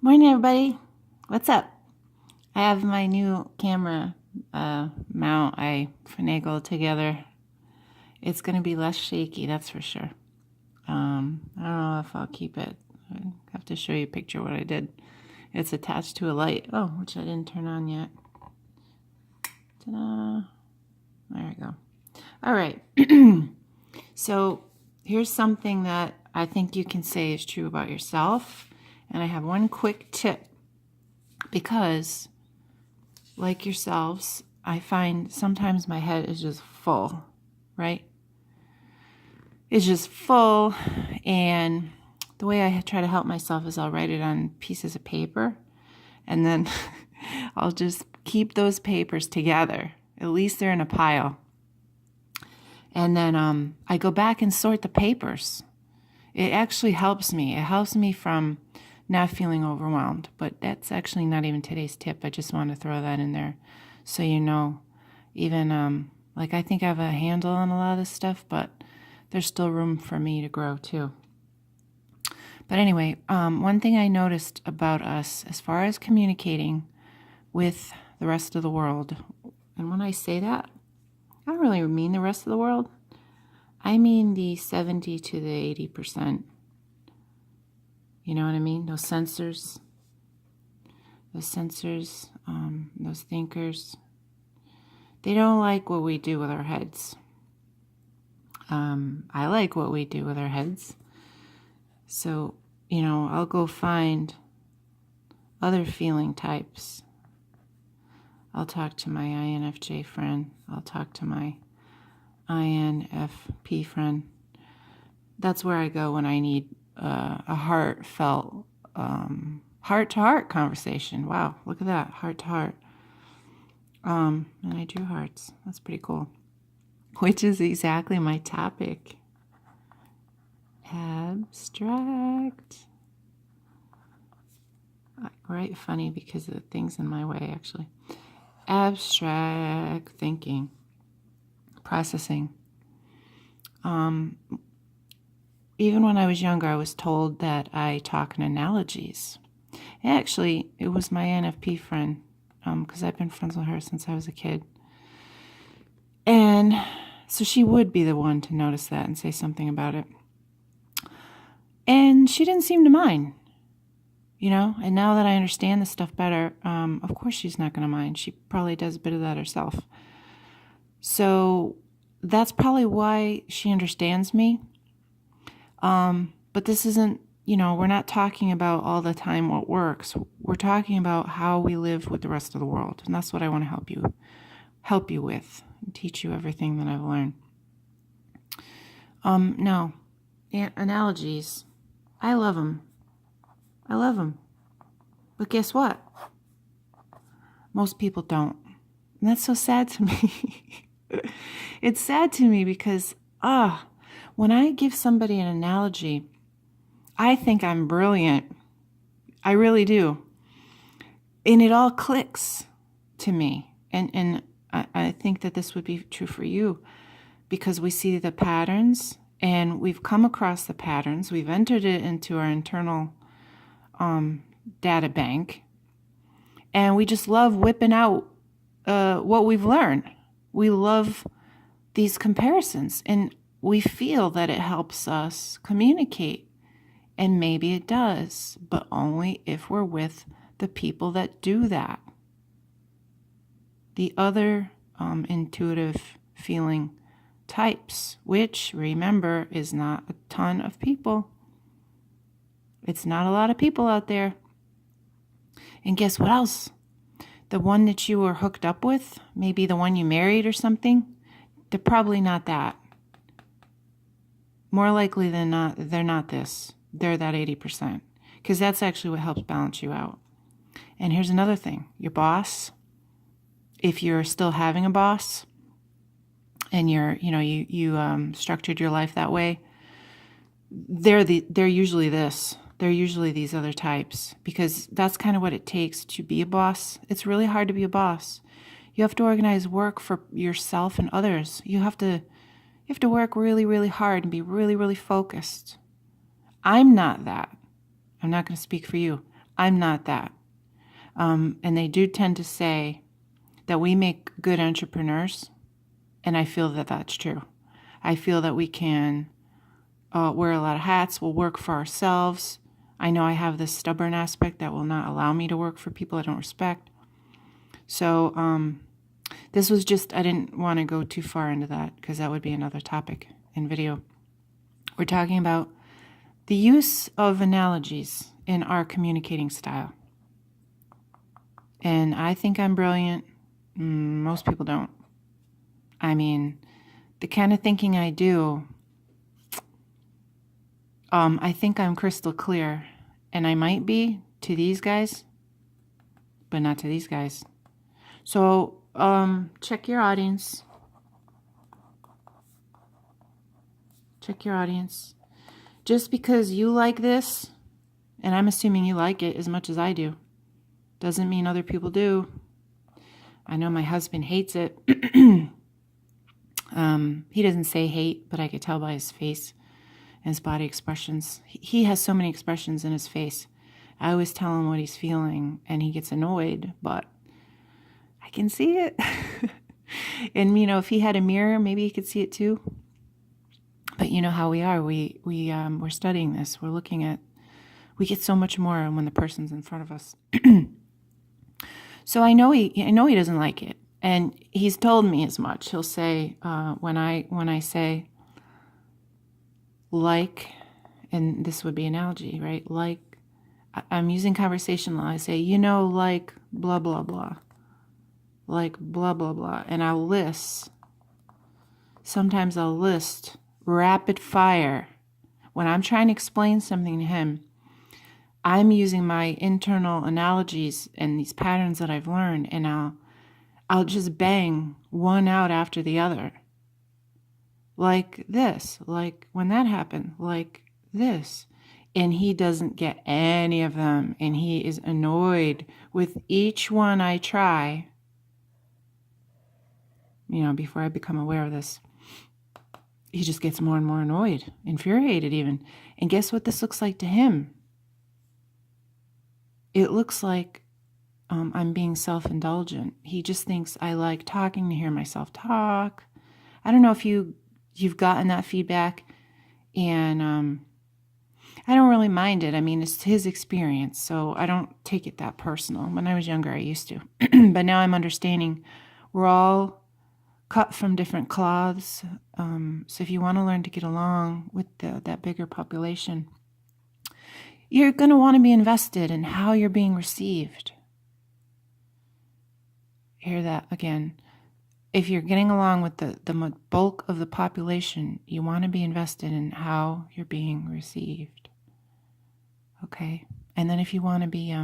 Morning, everybody. What's up? I have my new camera mount I finagled together. It's going to be less shaky, that's for sure. I don't know if I'll keep it. I have to show you a picture of what I did. It's attached to a light. Oh, which I didn't turn on yet. Ta-da. There we go. All right. So here's something that I think you can say is true about yourself. And I have one quick tip. Because, like yourselves, I find sometimes my head is just full, right? It's just full, and the way I try to help myself is I'll write it on pieces of paper, and then I'll just keep those papers together. At least they're in a pile. And then I go back and sort the papers. It actually helps me. It helps me from not feeling overwhelmed, but that's actually not even today's tip. I just want to throw that in there so you know. Even like I think I have a handle on a lot of this stuff, but there's still room for me to grow too. But anyway, one thing I noticed about us as far as communicating with the rest of the world, and when I say that, I don't really mean the rest of the world. I mean the 70 to the 80%. You know what I mean? Those sensors, those thinkers, they don't like what we do with our heads. I like what we do with our heads. So, I'll go find other feeling types. I'll talk to my INFJ friend. I'll talk to my INFP friend. That's where I go when I need a heartfelt, heart-to-heart conversation. Wow, look at that, heart-to-heart. And I drew hearts. That's pretty cool. Which is exactly my topic. Abstract. Right, funny because of the things in my way, actually. Abstract thinking. Processing. Even when I was younger, I was told that I talk in analogies. Actually, it was my NFP friend, because I've been friends with her since I was a kid. And so she would be the one to notice that and say something about it. And she didn't seem to mind, And now that I understand this stuff better, of course she's not going to mind. She probably does a bit of that herself. So that's probably why she understands me. But this isn't, we're not talking about all the time what works. We're talking about how we live with the rest of the world. And that's what I want to help you with and teach you everything that I've learned. No, analogies. I love them. But guess what? Most people don't. And that's so sad to me. It's sad to me because, when I give somebody an analogy, I think I'm brilliant. I really do. And it all clicks to me. And I think that this would be true for you because we see the patterns and we've come across the patterns. We've entered it into our internal data bank. And we just love whipping out what we've learned. We love these comparisons. And we feel that it helps us communicate. And maybe it does, but only if we're with the people that do that. The other intuitive feeling types, which, remember, is not a ton of people. It's not a lot of people out there. And guess what else? The one that you were hooked up with, maybe the one you married or something, they're probably not that. More likely than not, they're not this. They're that 80%. Because that's actually what helps balance you out. And here's another thing. Your boss, if you're still having a boss, and you structured your life that way, they're usually this. They're usually these other types. Because that's kind of what it takes to be a boss. It's really hard to be a boss. You have to organize work for yourself and others. You have to work really, really hard and be really, really focused. I'm not that. I'm not going to speak for you. I'm not that. And they do tend to say that we make good entrepreneurs, and I feel that that's true. I feel that we can wear a lot of hats, we'll work for ourselves. I know I have this stubborn aspect that will not allow me to work for people I don't respect. So this was just, I didn't want to go too far into that because that would be another topic in video. We're talking about the use of analogies in our communicating style. And I think I'm brilliant. Most people don't. I mean, the kind of thinking I do, I think I'm crystal clear. And I might be to these guys, but not to these guys. So check your audience. Check your audience. Just because you like this, and I'm assuming you like it as much as I do, doesn't mean other people do. I know my husband hates it. He doesn't say hate, but I could tell by his face and his body expressions. He has so many expressions in his face. I always tell him what he's feeling, and he gets annoyed, but I can see it. And, if he had a mirror, maybe he could see it too. But you know how we are. We're studying this. We're looking at, we get so much more when the person's in front of us. So I know he doesn't like it, and he's told me as much. He'll say when I say like, and this would be analogy, right? Like, I'm using conversational. I say, like blah blah blah, like blah blah blah, and Sometimes I'll list rapid fire when I'm trying to explain something to him. I'm using my internal analogies and these patterns that I've learned, and I'll just bang one out after the other. Like this, like when that happened, like this. And he doesn't get any of them, and he is annoyed with each one I try, before I become aware of this. He just gets more and more annoyed, infuriated even. And guess what this looks like to him? It looks like I'm being self-indulgent. He just thinks I like talking to hear myself talk. I don't know if you've gotten that feedback, and I don't really mind it. I mean, it's his experience, so I don't take it that personal. When I was younger, I used to. But now I'm understanding we're all cut from different cloths. So if you want to learn to get along with that bigger population, you're going to want to be invested in how you're being received. Hear that again. If you're getting along with the bulk of the population, you want to be invested in how you're being received. Okay? And then if you want to be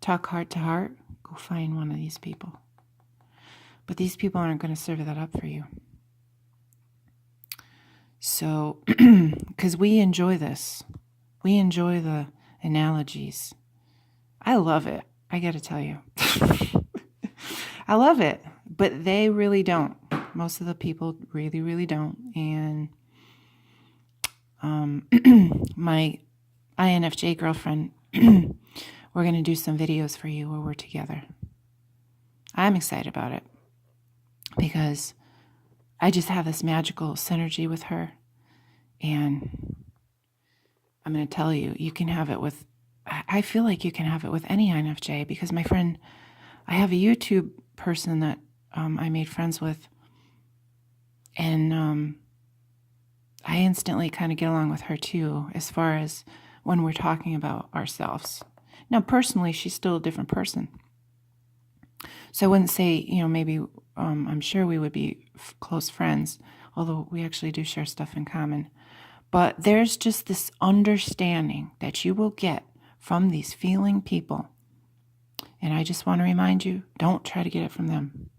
talk heart to heart, go find one of these people. But these people aren't going to serve that up for you. So, because we enjoy this. We enjoy the analogies. I love it. I got to tell you. I love it. But they really don't. Most of the people really, really don't. And my INFJ girlfriend, we're going to do some videos for you where we're together. I'm excited about it because I just have this magical synergy with her. And I'm going to tell you, you can have it with, I feel like you can have it with any INFJ, because my friend, I have a YouTube person that I made friends with, and I instantly kind of get along with her too, as far as when we're talking about ourselves. Now, personally, she's still a different person. So I wouldn't say, maybe I'm sure we would be close friends, although we actually do share stuff in common. But there's just this understanding that you will get from these feeling people. And I just want to remind you, don't try to get it from them.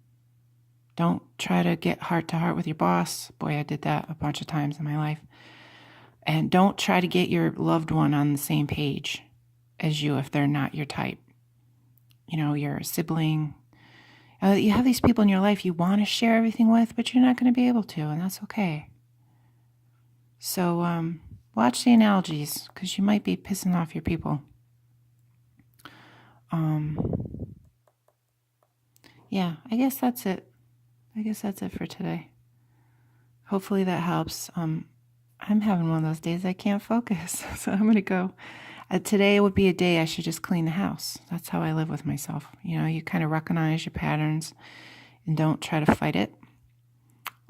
Don't try to get heart to heart with your boss. Boy, I did that a bunch of times in my life. And don't try to get your loved one on the same page as you if they're not your type. Your sibling. You have these people in your life you want to share everything with, but you're not going to be able to, and that's okay. So watch the analogies, because you might be pissing off your people. Yeah, I guess that's it. I guess that's it for today. Hopefully that helps. I'm having one of those days I can't focus, so I'm going to go. Today would be a day I should just clean the house. That's how I live with myself. You know, you kind of recognize your patterns and don't try to fight it.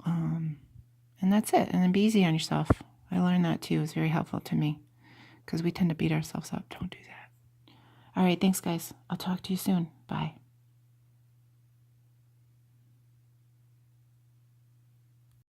And that's it. And then be easy on yourself. I learned that too. It was very helpful to me because we tend to beat ourselves up. Don't do that. All right. Thanks, guys. I'll talk to you soon. Bye.